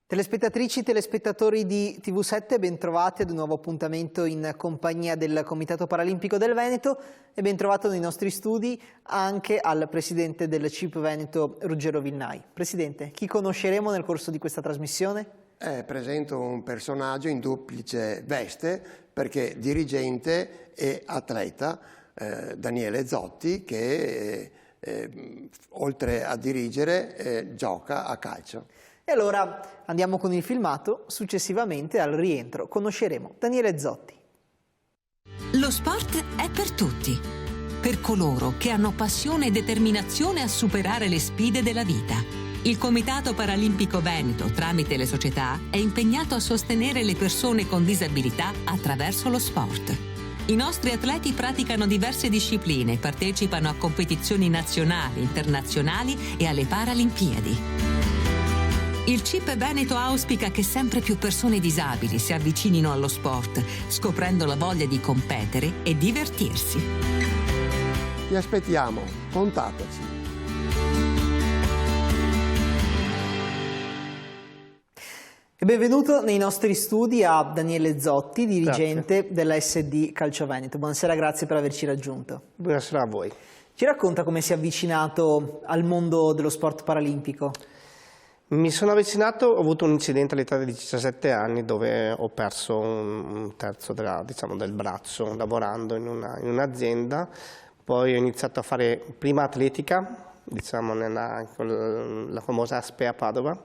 Telespettatrici, telespettatori di TV7, bentrovati ad un nuovo appuntamento in compagnia del Comitato Paralimpico del Veneto e bentrovato nei nostri studi anche al Presidente del CIP Veneto, Ruggero Vilnai. Presidente, chi conosceremo nel corso di questa trasmissione? Presento un personaggio in duplice veste perché dirigente e atleta, Daniele Zotti, che oltre a dirigere gioca a calcio. E allora andiamo con il filmato, successivamente al rientro conosceremo Daniele Zotti. Lo sport è per tutti, per coloro che hanno passione e determinazione a superare le sfide della vita. Il Comitato Paralimpico Veneto, tramite le società, è impegnato a sostenere le persone con disabilità attraverso lo sport. I nostri atleti praticano diverse discipline, partecipano a competizioni nazionali, internazionali e alle Paralimpiadi. Il CIP Veneto auspica che sempre più persone disabili si avvicinino allo sport, scoprendo la voglia di competere e divertirsi. Ti aspettiamo, contattaci. E benvenuto nei nostri studi a Daniele Zotti, dirigente della SD Calcio Veneto. Buonasera, grazie per averci raggiunto. Buonasera a voi. Ci racconta come si è avvicinato al mondo dello sport paralimpico? Mi sono avvicinato, ho avuto un incidente all'età di 17 anni dove ho perso un terzo del braccio lavorando in un'azienda, poi ho iniziato a fare prima atletica, con la famosa Aspea Padova,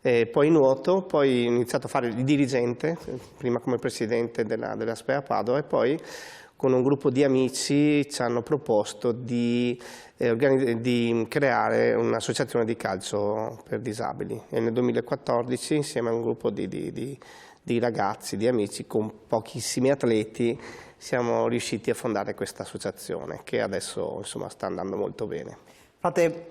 e poi nuoto, poi ho iniziato a fare il dirigente, prima come presidente della Aspea Padova e poi con un gruppo di amici ci hanno proposto di creare un'associazione di calcio per disabili e nel 2014 insieme a un gruppo di ragazzi, di amici con pochissimi atleti siamo riusciti a fondare questa associazione che adesso insomma sta andando molto bene. Fate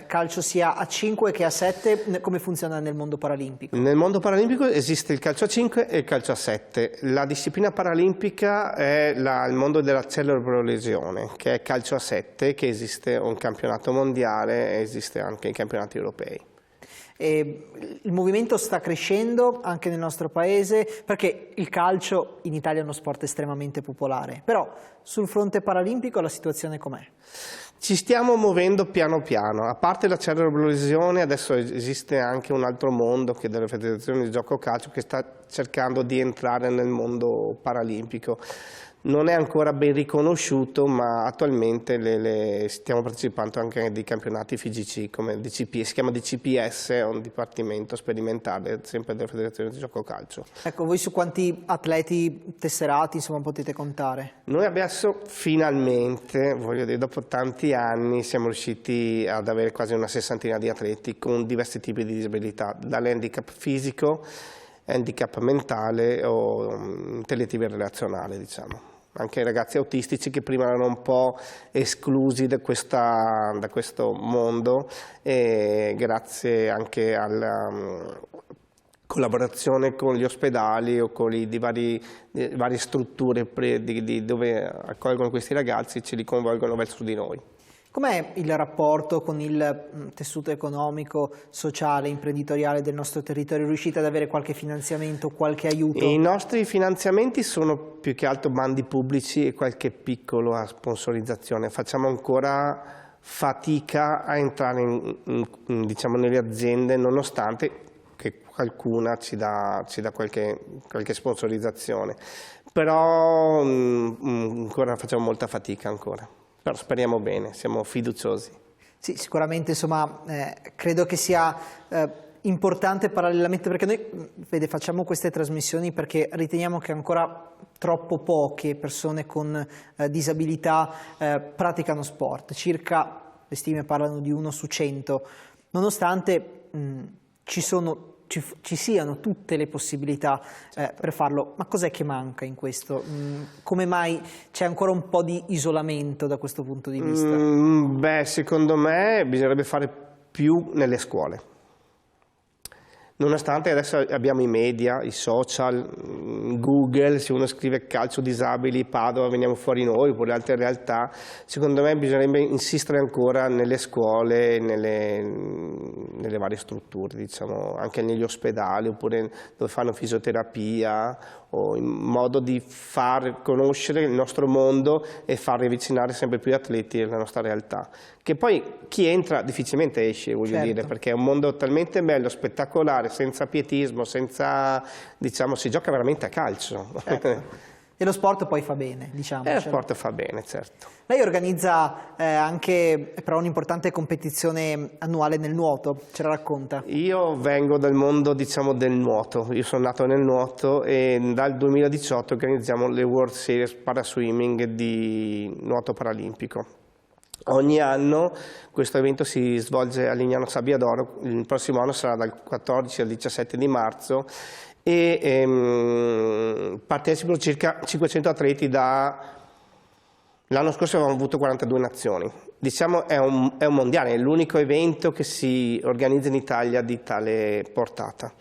calcio sia a 5 che a 7, come funziona nel mondo paralimpico? Nel mondo paralimpico esiste il calcio a 5 e il calcio a 7. La disciplina paralimpica è il mondo della cerebrolesione, che è calcio a 7, che esiste un campionato mondiale e esiste anche i campionati europei. E il movimento sta crescendo anche nel nostro paese perché il calcio in Italia è uno sport estremamente popolare, però sul fronte paralimpico la situazione com'è? Ci stiamo muovendo piano piano, a parte la cerebrolesione adesso esiste anche un altro mondo che è delle federazioni di gioco calcio che sta cercando di entrare nel mondo paralimpico. Non è ancora ben riconosciuto ma attualmente stiamo partecipando anche a dei campionati FIGC come DCP, si chiama DCPS, è un dipartimento sperimentale sempre della federazione di gioco calcio. Ecco, voi su quanti atleti tesserati insomma potete contare? Noi adesso finalmente, voglio dire, dopo tanti anni siamo riusciti ad avere quasi una sessantina di atleti con diversi tipi di disabilità, dall'handicap fisico, handicap mentale o intellettivo e relazionale, diciamo. Anche i ragazzi autistici che prima erano un po' esclusi da questo mondo e grazie anche alla collaborazione con gli ospedali o con le varie strutture dove accolgono questi ragazzi ce li coinvolgono verso di noi. Com'è il rapporto con il tessuto economico, sociale, imprenditoriale del nostro territorio? Riuscite ad avere qualche finanziamento, qualche aiuto? I nostri finanziamenti sono più che altro bandi pubblici e qualche piccola sponsorizzazione. Facciamo ancora fatica a entrare diciamo, nelle aziende nonostante che qualcuna ci dà qualche sponsorizzazione. Però ancora facciamo molta fatica ancora. Però speriamo bene, siamo fiduciosi. Sì, sicuramente insomma, credo che sia importante parallelamente, perché noi facciamo queste trasmissioni perché riteniamo che ancora troppo poche persone con disabilità praticano sport, circa, le stime parlano di 1 su 100, nonostante ci siano tutte le possibilità per farlo. Ma cos'è che manca in questo? Come mai c'è ancora un po' di isolamento da questo punto di vista? Beh, secondo me bisognerebbe fare più nelle scuole. Nonostante adesso abbiamo i media, i social, Google, se uno scrive calcio disabili, Padova, veniamo fuori noi, oppure altre realtà, secondo me bisognerebbe insistere ancora nelle scuole, nelle varie strutture, diciamo, anche negli ospedali, oppure dove fanno fisioterapia, o in modo di far conoscere il nostro mondo e far riavvicinare sempre più atleti alla nostra realtà. Che poi chi entra difficilmente esce, voglio dire, perché è un mondo talmente bello, spettacolare, senza pietismo, senza, diciamo, si gioca veramente a calcio. Certo. E lo sport poi fa bene, diciamo. Lo sport fa bene, certo. Lei organizza anche però un'importante competizione annuale nel nuoto, ce la racconta? Io vengo dal mondo, diciamo, del nuoto, io sono nato nel nuoto e dal 2018 organizziamo le World Series Paraswimming di nuoto paralimpico. Ogni anno questo evento si svolge a Lignano Sabbiadoro, il prossimo anno sarà dal 14 al 17 di marzo e partecipano circa 500 atleti l'anno scorso avevamo avuto 42 nazioni. Diciamo è un mondiale, è l'unico evento che si organizza in Italia di tale portata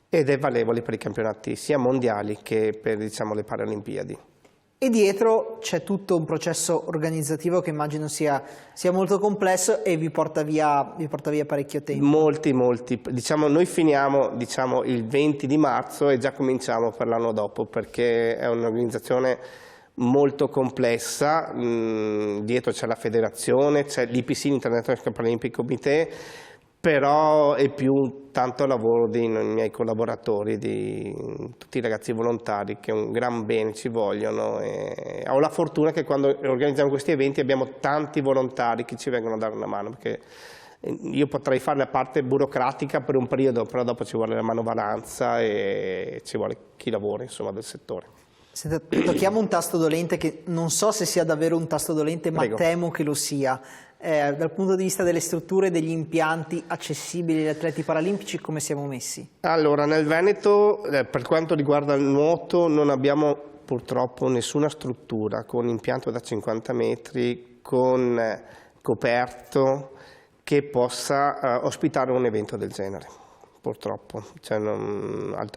ed è valevole per i campionati sia mondiali che per, diciamo, le Paralimpiadi. E dietro c'è tutto un processo organizzativo che immagino sia molto complesso e vi porta via parecchio tempo. Molti. Diciamo, noi finiamo, diciamo, il 20 di marzo e già cominciamo per l'anno dopo, perché è un'organizzazione molto complessa. Dietro c'è la federazione, c'è l'IPC, l'International Paralympic Committee, però è più tanto lavoro dei miei collaboratori, di tutti i ragazzi volontari che un gran bene ci vogliono. E ho la fortuna che quando organizziamo questi eventi abbiamo tanti volontari che ci vengono a dare una mano, perché io potrei fare la parte burocratica per un periodo, però dopo ci vuole la manovalanza e ci vuole chi lavora, insomma, del settore. Senta, tocchiamo un tasto dolente che non so se sia davvero un tasto dolente, ma Prego. temo che lo sia. Dal punto di vista delle strutture, degli impianti accessibili agli atleti paralimpici, come siamo messi? Allora, nel Veneto, per quanto riguarda il nuoto, non abbiamo purtroppo nessuna struttura con impianto da 50 metri, con coperto, che possa ospitare un evento del genere. Purtroppo, cioè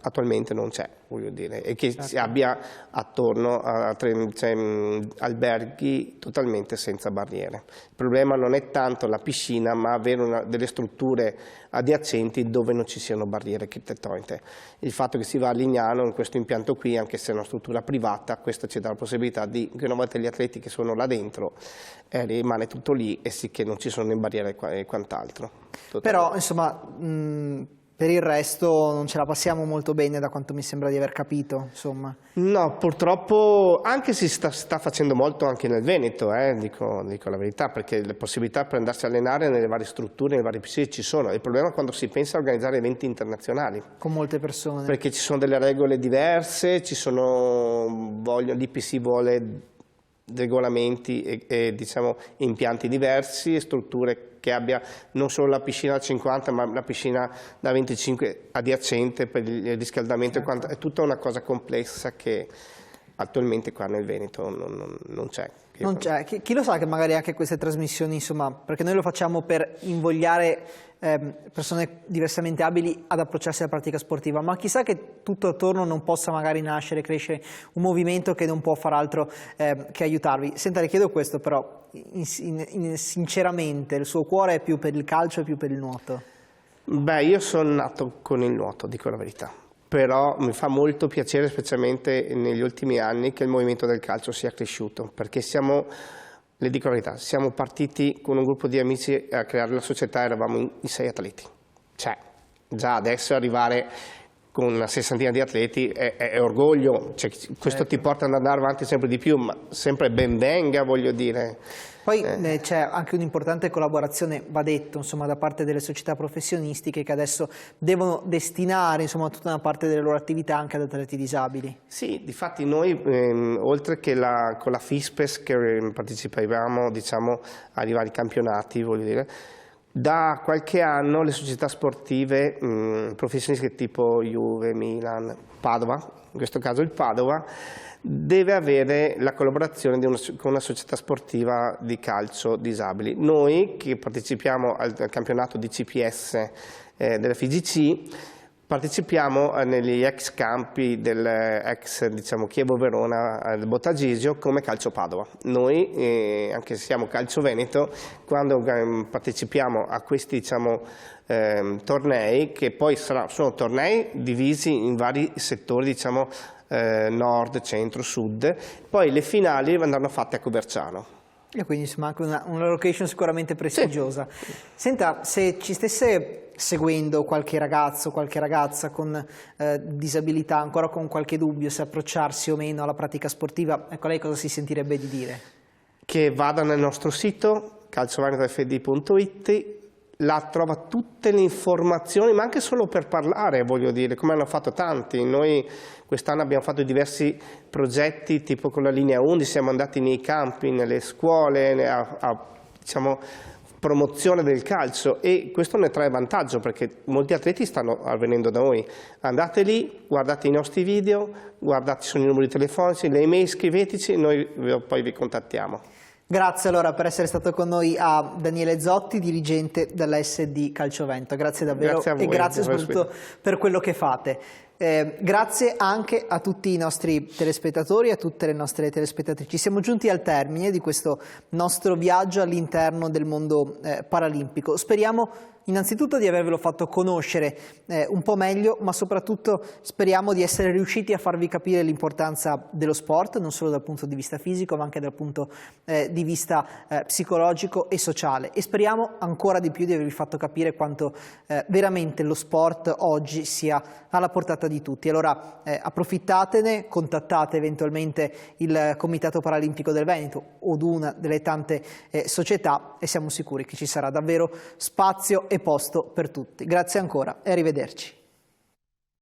attualmente non c'è, voglio dire, e che si abbia attorno a alberghi totalmente senza barriere. Il problema non è tanto la piscina, ma avere delle strutture adiacenti dove non ci siano barriere architettoniche. Il fatto che si va a Lignano in questo impianto qui, anche se è una struttura privata, questo ci dà la possibilità di, che una volta gli atleti che sono là dentro, rimane tutto lì e sì che non ci sono barriere e quant'altro. Però, insomma, per il resto non ce la passiamo molto bene, da quanto mi sembra di aver capito, insomma. No, purtroppo, anche si sta facendo molto anche nel Veneto, dico la verità, perché le possibilità per andarsi a allenare nelle varie strutture, nelle varie piscine ci sono. Il problema è quando si pensa a organizzare eventi internazionali. Con molte persone. Perché ci sono delle regole diverse, l'IPC vuole regolamenti e diciamo impianti diversi e strutture che abbia non solo la piscina da 50 ma la piscina da 25 adiacente per il riscaldamento. Certo. È tutta una cosa complessa che attualmente qua nel Veneto non c'è. Non c'è. Chi lo sa che magari anche queste trasmissioni, insomma, perché noi lo facciamo per invogliare persone diversamente abili ad approcciarsi alla pratica sportiva, ma chissà che tutto attorno non possa magari nascere, crescere un movimento che non può far altro che aiutarvi. Senta, le chiedo questo però, sinceramente, il suo cuore è più per il calcio o più per il nuoto? Beh, io sono nato con il nuoto, dico la verità. Però mi fa molto piacere, specialmente negli ultimi anni, che il movimento del calcio sia cresciuto, perché le dico la verità, siamo partiti con un gruppo di amici a creare la società, eravamo in 6 atleti. Cioè, già adesso arrivare con una sessantina di atleti è orgoglio, cioè, questo ti porta ad andare avanti sempre di più, ma sempre ben venga, voglio dire. Poi c'è anche un'importante collaborazione, va detto, insomma, da parte delle società professionistiche che adesso devono destinare, insomma, tutta una parte delle loro attività anche ad atleti disabili. Sì, difatti noi, oltre che con la FISPES che partecipavamo, diciamo, ai vari campionati, voglio dire, da qualche anno le società sportive professionistiche tipo Juve, Milan, Padova, in questo caso il Padova, deve avere la collaborazione con una società sportiva di calcio disabili. Noi che partecipiamo al campionato di CPS della FIGC Partecipiamo negli ex campi dell'ex Chievo Verona del Bottagisio come Calcio Padova. Noi, anche se siamo Calcio Veneto, quando partecipiamo a questi tornei, che poi sono tornei divisi in vari settori, nord, centro, sud, poi le finali andranno fatte a Coverciano. E quindi insomma anche una location sicuramente prestigiosa. Sì. Senta, se ci stesse seguendo qualche ragazzo, qualche ragazza con disabilità, ancora con qualche dubbio se approcciarsi o meno alla pratica sportiva, ecco, lei cosa si sentirebbe di dire? Che vada nel nostro sito calciovenetofd.it, là trova tutte le informazioni, ma anche solo per parlare, voglio dire, come hanno fatto tanti. Noi quest'anno abbiamo fatto diversi progetti, tipo con la linea 11, siamo andati nei campi, nelle scuole, a promozione del calcio, e questo ne trae vantaggio perché molti atleti stanno venendo da noi. Andate lì, guardate i nostri video, guardate sui numeri telefonici, le email, scriveteci e noi poi vi contattiamo. Grazie allora per essere stato con noi a Daniele Zotti, dirigente dell'SD Calciovento. Grazie davvero. Grazie a voi, e grazie soprattutto per quello che fate. Grazie anche a tutti i nostri telespettatori e a tutte le nostre telespettatrici. Siamo giunti al termine di questo nostro viaggio all'interno del mondo paralimpico. Speriamo innanzitutto di avervelo fatto conoscere un po' meglio, ma soprattutto speriamo di essere riusciti a farvi capire l'importanza dello sport, non solo dal punto di vista fisico, ma anche dal punto di vista psicologico e sociale. E speriamo ancora di più di avervi fatto capire quanto veramente lo sport oggi sia alla portata di tutti. Allora approfittatene, contattate eventualmente il Comitato Paralimpico del Veneto o una delle tante società e siamo sicuri che ci sarà davvero spazio e posto per tutti. Grazie ancora e arrivederci.